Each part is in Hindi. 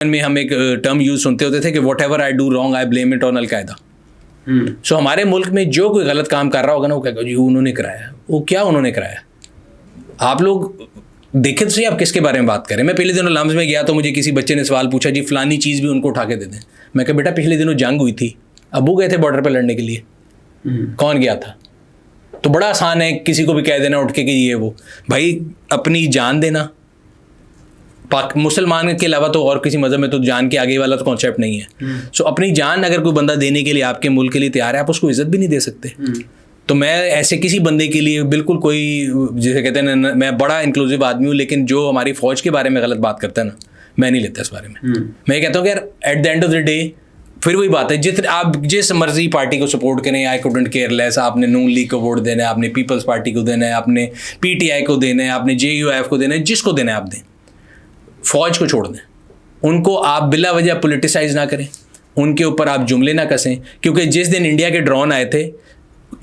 में हम एक टर्म यूज सुनते होते थे कि whatever I do wrong I blame it on al Qaeda. So हमारे मुल्क में जो कोई गलत काम कर रहा होगा ना, वो कहेगा जी उन्होंने कराया। वो क्या उन्होंने कराया? आप लोग देखे तो सही, आप किसके बारे में बात करें। मैं पहले दिनों लम्स में गया तो मुझे किसी बच्चे ने सवाल पूछा, जी फलानी चीज़ भी उनको उठा के दे दें। मैं कहा बेटा पिछले दिनों जंग हुई थी, अबू गए थे बॉर्डर पर लड़ने के लिए, कौन गया था? तो बड़ा आसान है किसी को भी कह देना उठ के कि ये वो। भाई अपनी जान देना, मुसलमान के अलावा तो और किसी मज़हब में तो जान के आगे वाला तो कॉन्सेप्ट नहीं है। सो अपनी जान अगर कोई बंदा देने के लिए आपके मुल्क के लिए तैयार है, आप उसको इज्जत भी नहीं दे सकते। तो मैं ऐसे किसी बंदे के लिए बिल्कुल कोई, जैसे कहते हैं ना, मैं बड़ा इंक्लूसिव आदमी हूँ, लेकिन जो हमारी फ़ौज के बारे में गलत बात करता है ना, मैं नहीं लेता इस बारे में। मैं कहता हूँ कि यार at the end of the day फिर वही बात है, आप जिस मर्जी पार्टी को सपोर्ट करें, आई कुडंट केयर लेस, आपने नून लीग को वोट देना है, आपने पीपल्स पार्टी को देना है, आपने PTI को देना है, आपने JUF को देना है, जिसको देना है आप दें। फ़ौज को छोड़ दें, उनको आप बिला वजह पोलिटिसाइज ना करें, उनके ऊपर आप जुमले ना कसें, क्योंकि जिस दिन इंडिया के ड्रोन आए थे,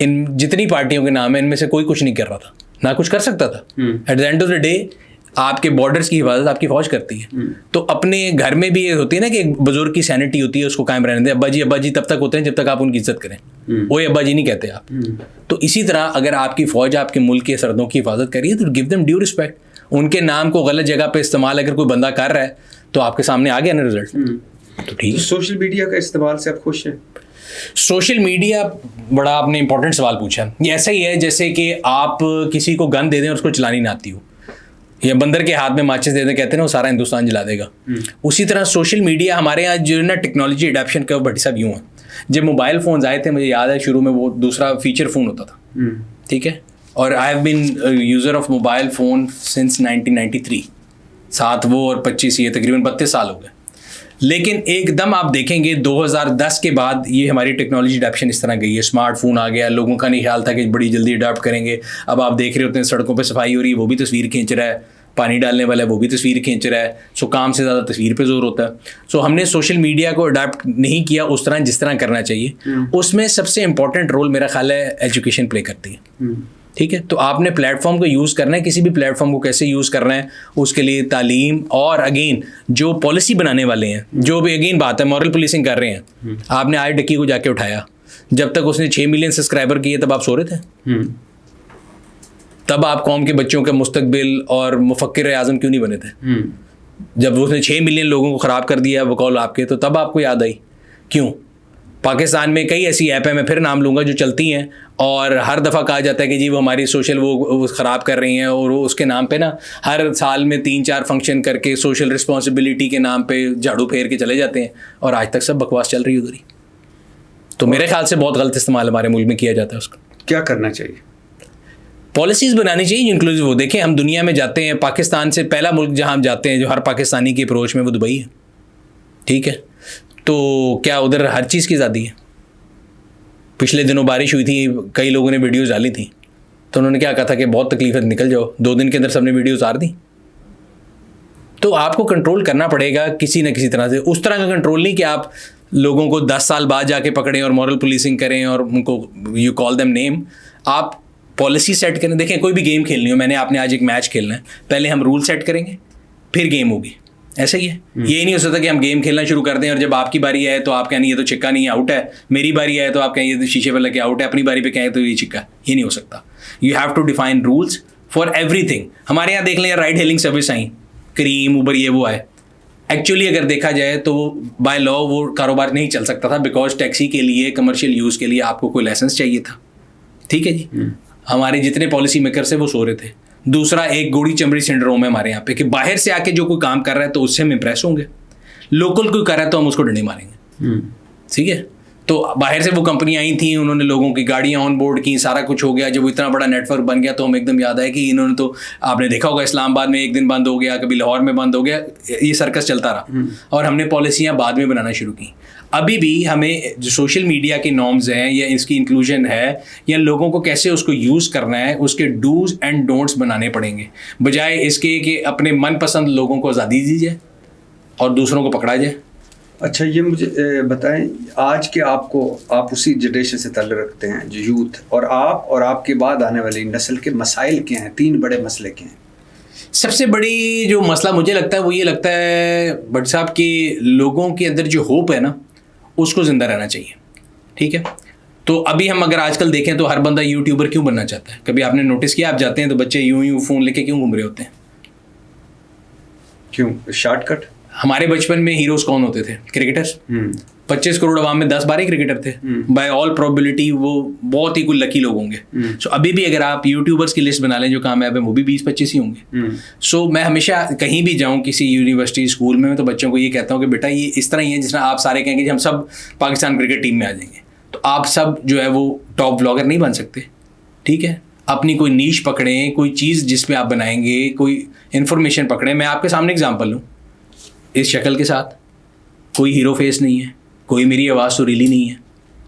इन जितनी पार्टियों के नाम है इनमें से कोई कुछ नहीं कर रहा था, ना कुछ कर सकता था। At the end of the day आपके बॉर्डर्स की हिफाजत आपकी फ़ौज करती है। तो अपने घर में भी ये होती है ना कि एक बुजुर्ग की सैनिटी होती है, उसको कायम रहने दें। अब्बा जी तब तक होते हैं जब तक आप उनकी इज्जत करें, वो अब्बा जी नहीं कहते आप। तो इसी तरह अगर आपकी फ़ौज आपके मुल्क की सरहदों की हिफाजत करिए तो गिव देम ड्यू रिस्पेक्ट। उनके नाम को गलत जगह पे इस्तेमाल अगर कोई बंदा कर रहा है तो आपके सामने आ गया ना रिजल्ट, तो ठीक है। सोशल मीडिया का इस्तेमाल से आप खुश हैं? सोशल मीडिया, बड़ा आपने इंपॉर्टेंट सवाल पूछा। ये ऐसा ही है जैसे कि आप किसी को गन दे दें और उसको चलानी ना आती हो, या बंदर के हाथ में माचिस दे दें, कहते हैं ना वो सारा हिंदुस्तान जला देगा। उसी तरह सोशल मीडिया हमारे यहाँ जो ना टेक्नोलॉजी एडाप्शन का भट्टी साहब यूँ है। जब मोबाइल फ़ोन्स आए थे, मुझे याद है शुरू में वो दूसरा फीचर फ़ोन होता था, ठीक है, और I have been user of mobile phone since 1993, 7 वो और 25 ये तकरीबन 32 साल हो गए। लेकिन एकदम आप देखेंगे 2010 के बाद ये हमारी टेक्नोलॉजी अडैप्शन इस तरह गई है, स्मार्टफोन आ गया, लोगों का नहीं ख्याल था कि बड़ी जल्दी अडॉप्ट करेंगे। अब आप देख रहे होते हैं सड़कों पे सफाई हो रही है, वो भी तस्वीर खींच रहा है, पानी डालने वाला है वो भी तस्वीर खींच रहा है। सो काम से ज़्यादा तस्वीर पे जोर होता है। सो हमने सोशल मीडिया को अडॉप्ट नहीं किया उस तरह जिस तरह करना चाहिए। उसमें सबसे इंपॉर्टेंट रोल मेरा ख्याल है एजुकेशन प्ले करती है, ठीक है। तो आपने प्लेटफॉर्म को यूज़ करना है, किसी भी प्लेटफॉर्म को कैसे यूज़ करना है उसके लिए तालीम, और अगेन जो पॉलिसी बनाने वाले हैं, जो भी अगेन बात है मॉरल पुलिसिंग कर रहे हैं। आपने आए डक्की को जाके उठाया, जब तक उसने 6 मिलियन सब्सक्राइबर किए तब आप सो रहे थे? तब आप कौम के बच्चों के मुस्तकबिल और मुफक्किर आज़म क्यों नहीं बने थे? जब उसने 6 मिलियन लोगों को ख़राब कर दिया बकौल आपके, तो तब आपको याद आई क्यों? पाकिस्तान में कई ऐसी ऐप हैं, मैं फिर नाम लूँगा, जो चलती हैं और हर दफ़ा कहा जाता है कि जी वो हमारी सोशल वो ख़राब कर रही हैं, और वो उसके नाम पे ना हर साल में 3-4 फंक्शन करके सोशल रिस्पॉन्सिबिलिटी के नाम पे झाड़ू फेर के चले जाते हैं, और आज तक सब बकवास चल रही है उधर ही। तो मेरे ख्याल से बहुत गलत इस्तेमाल हमारे मुल्क में किया जाता है उसका। क्या करना चाहिए? पॉलिसीज़ बनानी चाहिए इंक्लूसिव हो। देखें हम दुनिया में जाते हैं, पाकिस्तान से पहला मुल्क जहाँ हम जाते हैं जो हर पाकिस्तानी की अप्रोच में, वो दुबई है, ठीक है। तो क्या उधर हर चीज़ की आज़ादी है? पिछले दिनों बारिश हुई थी, कई लोगों ने वीडियोज़ डाली थी, तो उन्होंने क्या कहा था कि बहुत तकलीफ है, निकल जाओ। 2 दिन के अंदर सबने वीडियो उतार दी। तो आपको कंट्रोल करना पड़ेगा किसी न किसी तरह से। उस तरह का कंट्रोल नहीं कि आप लोगों को 10 साल बाद जाके पकड़ें और मॉरल पुलिसिंग करें और उनको यू कॉल देम नेम। आप पॉलिसी सेट करें। देखें कोई भी गेम खेलनी हो, मैंने आपने आज एक मैच खेलना है, पहले हम रूल सेट करेंगे फिर गेम होगी, ऐसा ही है। ये नहीं हो सकता कि हम गेम खेलना शुरू कर दें और जब आपकी बारी आए तो आप कहें ये तो छिक्का नहीं है, आउट है। मेरी बारी आए तो आप कहें ये तो शीशे पर लगे आउट है, अपनी बारी पे कहें तो ये छिक्का। ये नहीं हो सकता। You have to define rules for everything. हमारे यहाँ देख लें राइड हेलिंग सर्विस आई, करीम, उबर, ये वो आए। एक्चुअली अगर देखा जाए तो बाय लॉ वो कारोबार नहीं चल सकता था, बिकॉज टैक्सी के लिए, कमर्शियल यूज़ के लिए आपको कोई लाइसेंस चाहिए था, ठीक है जी। हमारे जितने पॉलिसी मेकर्स है वो सो रहे थे। दूसरा एक गोड़ी चमड़ी सिंड्रोम है हमारे यहाँ पे कि बाहर से आके जो कोई काम कर रहा है तो उससे हम इम्प्रेस होंगे, लोकल कोई कर रहा है तो हम उसको डंडे मारेंगे, ठीक है। तो बाहर से वो कंपनी आई थी, उन्होंने लोगों की गाड़ियाँ ऑन बोर्ड की, सारा कुछ हो गया। जब वो इतना बड़ा नेटवर्क बन गया तो हम एकदम याद आया कि इन्होंने तो, आपने देखा होगा इस्लामाबाद में एक दिन बंद हो गया, कभी लाहौर में बंद हो गया, ये सर्कस चलता रहा और हमने पॉलिसियाँ बाद में बनाना शुरू की। अभी भी हमें जो सोशल मीडिया की नॉर्म्स हैं या इसकी इंक्लूजन है या लोगों को कैसे उसको यूज़ करना है, उसके डूज एंड डोंट्स बनाने पड़ेंगे, बजाय इसके कि अपने मनपसंद लोगों को आज़ादी दी जाए और दूसरों को पकड़ा जाए। अच्छा, ये मुझे बताएं, आज के आप उसी जनरेशन से ताल्लुक़ रखते हैं जो यूथ, और आप और आपके बाद आने वाली नस्ल के मसाइल क्या हैं? 3 बड़े मसले क्या हैं? सबसे बड़ी जो मसला मुझे लगता है वो ये लगता है भट्ट साहब कि लोगों के अंदर जो होप है ना उसको ज़िंदा रहना चाहिए, ठीक है। तो अभी हम अगर आजकल देखें तो हर बंदा यूट्यूबर क्यों बनना चाहता है? कभी आपने नोटिस किया? आप जाते हैं तो बच्चे यूं फ़ोन लेके क्यों घूम रहे होते हैं? क्यों? शॉर्टकट। हमारे बचपन में हीरोज कौन होते थे? क्रिकेटर्स। 25 करोड़ आवाम में 10-12 क्रिकेटर थे। बाय ऑल प्रोबेबिलिटी वो बहुत ही कोई लकी लोग होंगे। सो अभी भी अगर आप यूट्यूबर्स की लिस्ट बना लें जो कामयाब है वो भी 20-25 ही होंगे। सो मैं हमेशा कहीं भी जाऊं किसी यूनिवर्सिटी स्कूल में तो बच्चों को ये कहता हूँ कि बेटा ये इस तरह ही है जिस तरह आप सारे कहेंगे हम सब पाकिस्तान क्रिकेट टीम में आ जाएंगे, तो आप सब जो है वो टॉप ब्लॉगर नहीं बन सकते, ठीक है। अपनी कोई नीश पकड़ें, कोई चीज़ जिसमें आप बनाएंगे, कोई इन्फॉर्मेशन पकड़ें। मैं आपके सामने एग्जांपल लूँ, इस शक्ल के साथ कोई हीरो फेस नहीं है, कोई मेरी आवाज़ सुरीली नहीं है,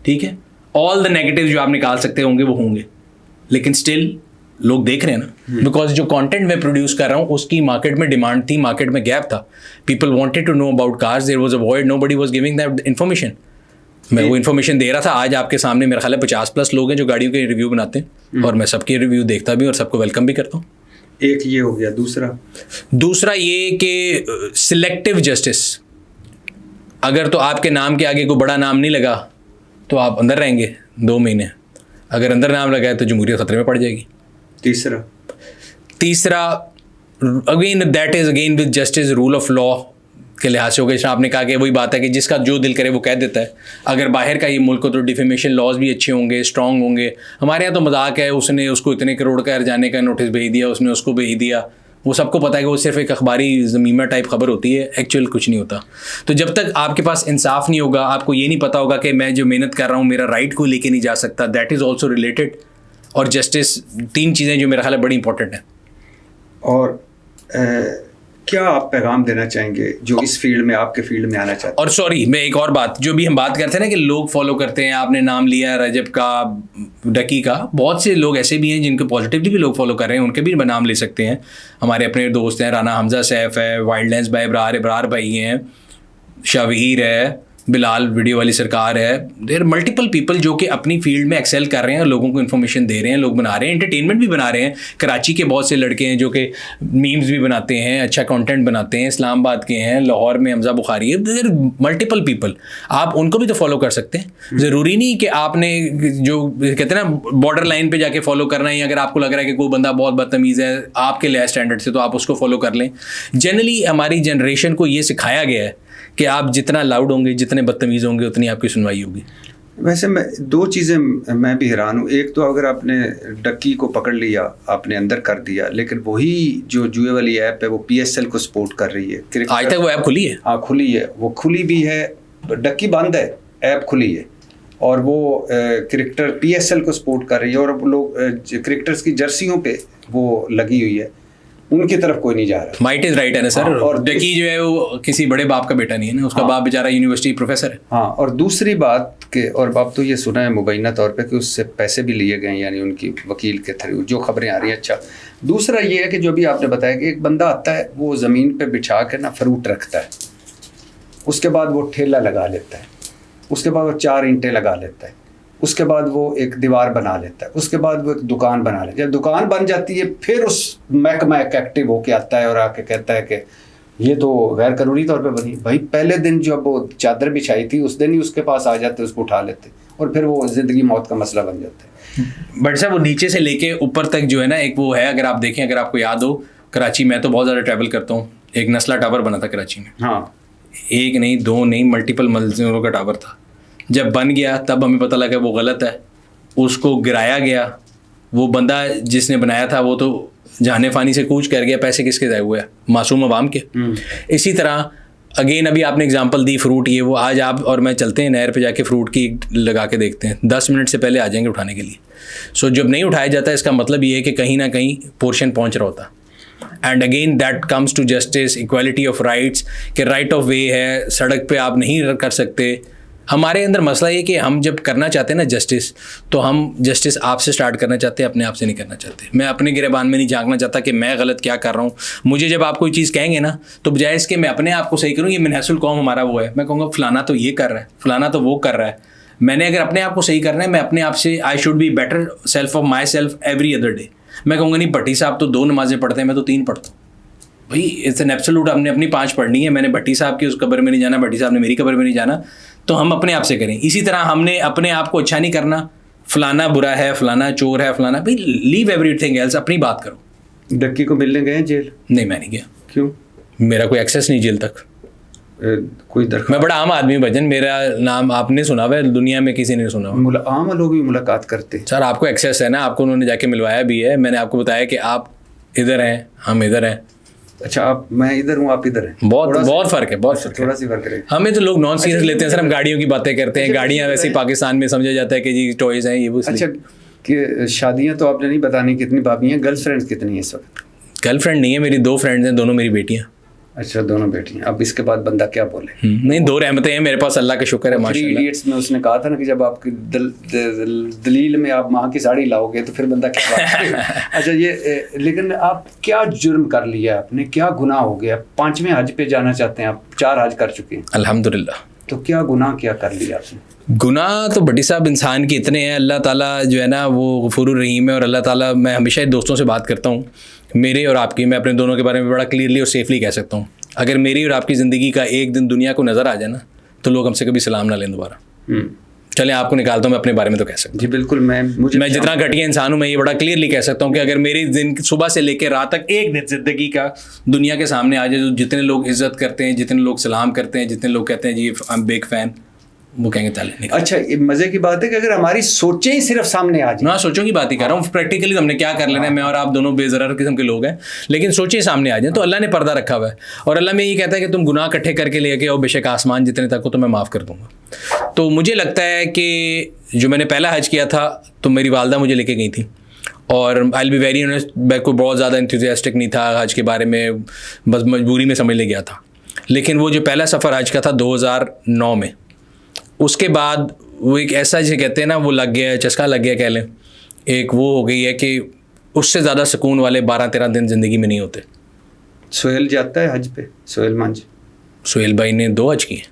ठीक है। ऑल द नेगेटिव जो आप निकाल सकते होंगे वो होंगे, लेकिन स्टिल लोग देख रहे हैं ना, बिकॉज जो कंटेंट मैं प्रोड्यूस कर रहा हूँ उसकी मार्केट में डिमांड थी, मार्केट में गैप था। People wanted to know about cars, there was a void, nobody was giving that information. मैं वो इन्फॉर्मेशन दे रहा था। आज आपके सामने मेरा ख्याल है 50+ लोग हैं जो गाड़ियों के रिव्यू बनाते हैं, और मैं सबके रिव्यू देखता भी और सबको वेलकम भी करता हूँ। एक ये हो गया। दूसरा ये कि सिलेक्टिव जस्टिस। अगर तो आपके नाम के आगे कोई बड़ा नाम नहीं लगा तो आप अंदर रहेंगे 2 महीने, अगर अंदर नाम लगा है तो जमहूरियत खतरे में पड़ जाएगी। तीसरा again that is again with justice, rule of law के लिहाज से हो गया। आपने कहा कि वही बात है कि जिसका जो दिल करे वो कह देता है। अगर बाहर का ये मुल्क हो तो डिफेमेशन लॉज भी अच्छे होंगे, स्ट्रांग होंगे। हमारे यहाँ तो मजाक है, उसने उसको इतने करोड़ का जाने का नोटिस भेज दिया, उसने उसको भेज दिया। वो सबको पता है कि वो सिर्फ एक अखबारी ज़मीमा टाइप खबर होती है, एक्चुअल कुछ नहीं होता। तो जब तक आपके पास इंसाफ नहीं होगा, आपको ये नहीं पता होगा कि मैं जो मेहनत कर रहा हूँ मेरा राइट कोई लेके नहीं जा सकता, दैट इज़ ऑल्सो रिलेटेड। और जस्टिस, 3 चीज़ें जो मेरा ख्याल है बड़ी इंपॉर्टेंट है। और क्या आप पैगाम देना चाहेंगे जो इस फील्ड में, आपके फील्ड में आना चाहते हैं? और सॉरी, मैं एक और बात, जो भी हम बात करते हैं ना कि लोग फॉलो करते हैं, आपने नाम लिया रजब का, डकी का, बहुत से लोग ऐसे भी हैं जिनको पॉजिटिवली भी लोग फॉलो कर रहे हैं, उनके भी नाम ले सकते हैं। हमारे अपने दोस्त हैं, राना हमजा सैफ है, वाइल्डलैंड्स भाई इब्रार भाई हैं, शावीर है, बिलाल वीडियो वाली सरकार है। देयर मल्टीपल पीपल जो कि अपनी फील्ड में एक्सेल कर रहे हैं और लोगों को इन्फॉर्मेशन दे रहे हैं, लोग बना रहे हैं, एंटरटेनमेंट भी बना रहे हैं। कराची के बहुत से लड़के हैं जो कि मीम्स भी बनाते हैं, अच्छा कंटेंट बनाते हैं, इस्लामाबाद के हैं, लाहौर में हमजा बुखारी है, देयर मल्टीपल पीपल। आप उनको भी तो फॉलो कर सकते हैं। ज़रूरी नहीं कि आपने जो कहते हैं ना बॉर्डर लाइन पर जाके फॉलो करना है। अगर आपको लग रहा है कि कोई बंदा बहुत बदतमीज़ है आपके लिहाज स्टैंडर्ड से, तो आप उसको फॉलो कर लें। जनरली हमारी जनरेशन को ये सिखाया गया है कि आप जितना लाउड होंगे, जितने बदतमीज़ होंगे, उतनी आपकी सुनवाई होगी। वैसे मैं 2 चीज़ें मैं भी हैरान हूँ। एक तो अगर आपने डक्की को पकड़ लिया, आपने अंदर कर दिया, लेकिन वही जो जुए वाली ऐप है वो PSL को सपोर्ट कर रही है। आज तक वो ऐप खुली है? हाँ खुली है, वो खुली भी है। डक्की बंद है, ऐप खुली है, और वो क्रिकेटर PSL को सपोर्ट कर रही है, और लोग क्रिकेटर्स की जर्सियों पे वो लगी हुई है, उनकी तरफ कोई नहीं जा रहा। माइट इज राइट है ना सर। हाँ, और डकी जो है वो किसी बड़े बाप का बेटा नहीं है ना, उसका बाप बेचारा यूनिवर्सिटी प्रोफेसर है। हाँ, और दूसरी बात के, और बाप तो ये सुना है मुबैना तौर पे कि उससे पैसे भी लिए गए, यानी उनकी वकील के थ्रू, जो खबरें आ रही हैं। अच्छा, दूसरा ये है कि जो भी आपने बताया कि एक बंदा आता है, वो ज़मीन पे बिछा के ना फ्रूट रखता है, उसके बाद वो ठेला लगा लेता है, उसके बाद वो 4 ईंटें लगा लेता है, उसके बाद वो एक दीवार बना लेता है, उसके बाद वो एक दुकान बना लेता है। जब दुकान बन जाती है फिर उस महकमा एक्टिव होके आता है और आके कहता है कि ये तो गैर कानूनी तौर पे बनी। भाई पहले दिन जब वो चादर बिछाई थी उस दिन ही उसके पास आ जाते, उसको उठा लेते, और फिर वो ज़िंदगी मौत का मसला बन जाता है। बट साहब वो नीचे से लेके ऊपर तक जो है ना, एक वो है, अगर आप देखें, अगर आपको याद हो, कराची में तो बहुत ज़्यादा ट्रैवल करता हूँ, एक नस्ला टावर बना था कराची में। हाँ, एक नहीं, 2 नहीं, मल्टीपल मंजिलों का टावर था। जब बन गया तब हमें पता लगा वो गलत है, उसको गिराया गया। वो बंदा जिसने बनाया था वो तो जाने फानी से कूच कर गया, पैसे किसके ज़ाया हुए? मासूम अवाम के। इसी तरह अगेन अभी आपने एग्जांपल दी फ्रूट, ये वो, आज आप और मैं चलते हैं नहर पे जाके फ्रूट की लगा के देखते हैं, 10 मिनट से पहले आ जाएंगे उठाने के लिए। सो जब नहीं उठाया जाता इसका मतलब ये है कि कहीं ना कहीं पोर्शन पहुँच रहा होता। And again that comes to justice, equality of rights, कि राइट ऑफ वे है, सड़क पे आप नहीं कर सकते। हमारे अंदर मसला ये कि हम जब करना चाहते हैं ना जस्टिस, तो हम जस्टिस आपसे स्टार्ट करना चाहते हैं, अपने आप से नहीं करना चाहते। मैं अपने गिरेबान में नहीं झांकना चाहता कि मैं गलत क्या कर रहा हूँ। मुझे जब आप कोई चीज़ कहेंगे ना, तो बजाय इसके मैं अपने आप को सही करूँ, ये मनहसुल कौम हमारा वो है, मैं कहूँगा फलाना तो ये कर रहा है, फलाना तो वो कर रहा है। मैंने अगर अपने आप को सही करना है, मैं अपने आप से, I should be better self of my self every other day. मैं कहूँगा नहीं भट्टी साहब तो 2 नमाजें पढ़ते हैं, मैं तो 3 पढ़ता हूँ। भाई इट्स एन एब्सोल्यूट, हमने अपनी 5 पढ़नी है, मैंने भट्टी साहब की उस कब्र में नहीं जाना, भट्टी साहब ने मेरी कब्र में नहीं जाना, तो हम अपने आप से करें। इसी तरह हमने अपने आप को अच्छा नहीं करना, फलाना बुरा है, फलाना चोर है, फलाना, भाई लीव एवरीथिंग एल्स, अपनी बात करो। डक्की को मिलने गए जेल? नहीं, मैं नहीं गया। क्यों? मेरा कोई एक्सेस नहीं जेल तक। कोई दरख्वास्त? मैं बड़ा आम आदमी भजन, मेरा नाम आपने सुना हुआ है, दुनिया में किसी ने सुना हुआ। आम लोग भी मुलाकात करते? सर आपको एक्सेस है ना, आपको उन्होंने जाके मिलवाया भी है, मैंने आपको बताया कि आप इधर हैं, हम इधर हैं। अच्छा, आप, मैं इधर हूँ, आप इधर हैं, बहुत फर्क है, बहुत फर्क है। थोड़ा सी फर्क है। हमें तो लोग नॉन सीरियस लेते हैं सर, हम गाड़ियों की बातें करते हैं, गाड़ियाँ वैसे ही पाकिस्तान में समझा जाता है कि जी टॉयज हैं ये वो। अच्छा, कि शादियाँ तो आपने नहीं बतानी कितनी भाभी हैं, गर्लफ्रेंड्स कितनी है इस वक्त? गर्लफ्रेंड नहीं है मेरी, 2 फ्रेंड्स हैं, दोनों मेरी बेटियाँ। अच्छा, दोनों बेटियाँ। अब इसके बाद बंदा क्या बोले? नहीं, 2 रहमतें हैं मेरे पास, अल्लाह का शुक्र है माशाल्लाह। 3 इडियट्स में उसने कहा था ना कि जब आपकी दलील में आप माँ की साड़ी लाओगे तो फिर बंदा क्या बात अच्छा, ये लेकिन आप क्या जुर्म कर लिया आपने, क्या गुनाह हो गया? 5वें हज पे जाना चाहते हैं आप, 4 हज कर चुके हैं अल्हम्दुलिल्लाह। तो क्या गुनाह क्या कर लिया आपने? गुनाह तो भट्टी साहब इंसान के इतने हैं, अल्लाह ताला जो है ना वो गफूरुर रहीम है, और अल्लाह ताला, मैं हमेशा दोस्तों से बात करता हूँ, मेरे और आपकी, मैं अपने दोनों के बारे में बड़ा क्लियरली और सेफली कह सकता हूँ, अगर मेरी और आपकी ज़िंदगी का एक दिन दुनिया को नज़र आ जाए ना, तो लोग हमसे कभी सलाम ना लें दोबारा। चलें आपको निकालता हूँ, मैं अपने बारे में तो कह सकता हूँ। जी बिल्कुल, मैं जितना घटिया इंसान हूँ, मैं ये बड़ा क्लियरली कह सकता हूँ कि अगर मेरी दिन सुबह से लेकर रात तक एक दिन ज़िंदगी का दुनिया के सामने आ जाए, तो जितने लोग इज्जत करते हैं, जितने लोग सलाम करते हैं, जितने लोग कहते हैं जी आई एम बिग फैन, वो कहेंगे चले। अच्छा, ये मजे की बात है कि अगर हमारी सोचें ही सिर्फ सामने आ जाए। मैं सोचों की बात ही कर रहा हूँ, प्रैक्टिकली हमने क्या कर लेना है, मैं और आप दोनों बेज़रर किस्म के लोग हैं, लेकिन सोचें सामने आ जाए, तो अल्लाह ने पर्दा रखा हुआ है, और अल्लाह में ये कहता है कि तुम गुनाह इकट्ठे करके लेके आओ, बेशक आसमान जितने तक हो तो मैं माफ़ कर दूंगा। तो मुझे लगता है कि जो मैंने पहला हज किया था तो मेरी वालदा मुझे लेके गई थी, और I will be very honest, मैं कोई बहुत ज़्यादा इंथुसियास्टिक नहीं था हज के बारे में, बस मजबूरी में समझ ले गया था। लेकिन वो जो पहला सफ़र हज का था 2009 में, उसके बाद वो एक ऐसा जिसे कहते हैं ना, वो लग गया, चस्का लग गया कह लें, एक वो हो गई है कि उससे ज़्यादा सुकून वाले 12-13 दिन ज़िंदगी में नहीं होते। सोहेल जाता है हज पे? सोहेल मंज, सोहेल भाई ने 2 हज किए।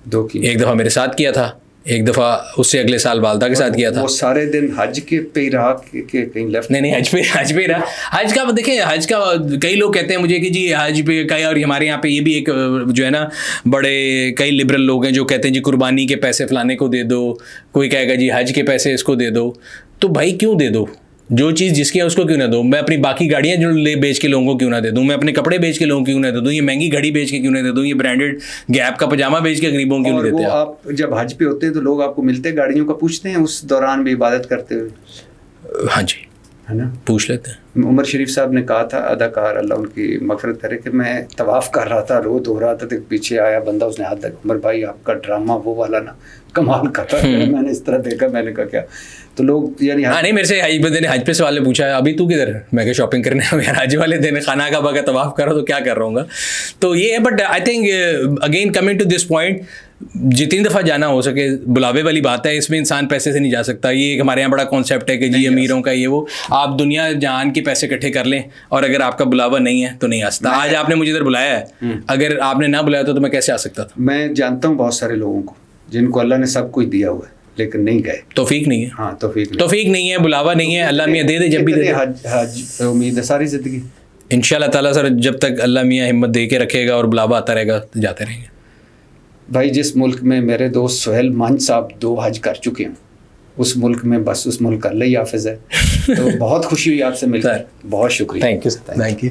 2 की? एक दफ़ा मेरे साथ किया था, एक दफ़ा उससे अगले साल वालदा के साथ किया था। वो सारे दिन हज के पे ही रहा कि कहीं लेफ्ट? नहीं, हज पे ही रहा। हज का देखें, हज का कई लोग कहते हैं मुझे कि जी हज पे कई, और हमारे यहाँ पे ये भी एक जो है ना, बड़े कई लिबरल लोग हैं जो कहते हैं जी कुर्बानी के पैसे फलाने को दे दो, कोई कहेगा जी हज के पैसे इसको दे दो। तो भाई क्यों दे दो? जो चीज़ जिसकी है उसको क्यों ना दो? मैं अपनी बाकी गाड़ियाँ जो ले बेच के लोगों को क्यों ना दे दूँ? मैं अपने कपड़े बेच के लोगों को क्यों ना दे दूँ? ये महंगी घड़ी बेच के क्यों ना दे दूँ? ये ब्रांडेड गैप का पजामा बेच के गरीबों क्यों नहीं देते? आप जब हज पे होते हैं तो लोग आपको मिलते हैं, गाड़ियों का पूछते हैं उस दौरान भी इबादत करते हुए? हाँ जी, है ना, पूछ लेते हैं। उमर शरीफ साहब ने कहा था, अदाकार अल्लाह उनकी मगफरत करे, कि मैं तवाफ़ कर रहा था, रोद हो रहा था, तो पीछे आया बंदा, उसने हाथ तक, उमर भाई आपका ड्रामा वो वाला ना कमाल का था। मैंने इस तरह देखा, मैंने कहा क्या? तो लोग यानी हाँ नहीं, मेरे से हज बंदे ने हज पे सवाल पूछा है, अभी तू किधर है? मैं क्या शॉपिंग करने यार, हज वाले दिन खाना का बगा तवाफ़ करो तो क्या कर रहा हूँ? तो ये है। But I think again coming to this point, जितनी दफ़ा जाना हो सके, बुलावे वाली बात है, इसमें इंसान पैसे से नहीं जा सकता। ये हमारे यहाँ बड़ा कॉन्सेप्ट है कि जी अमीरों का ये वो, आप दुनिया जहान के पैसे इकट्ठे कर लें और अगर आपका बुलावा नहीं है तो नहीं आ सकता। आज आपने मुझे इधर बुलाया है, अगर आपने ना बुलाया तो मैं कैसे आ सकता था? मैं जानता हूँ बहुत सारे लोगों को जिनको अल्लाह ने सब कुछ दिया हुआ है लेकिन नहीं गए। तौफीक नहीं है। हाँ, तौफीक नहीं है, बुलावा नहीं है। अल्लाह मियाँ दे दे जब भी दे दे। हज उम्मीद है सारी ज़िंदगी इंशाल्लाह ताला सर, जब तक अल्लाह मियाँ हिम्मत दे के रखेगा और बुलावा आता रहेगा तो जाते रहेंगे। भाई, जिस मुल्क में मेरे दोस्त सोहेल मंज साहब 2 हज कर चुके हैं, उस मुल्क में बस उस मुल्क का अल्लाह ही हाफिज़ है। तो बहुत खुशी हुई आपसे मिलकर, बहुत शुक्रिया। Thank you.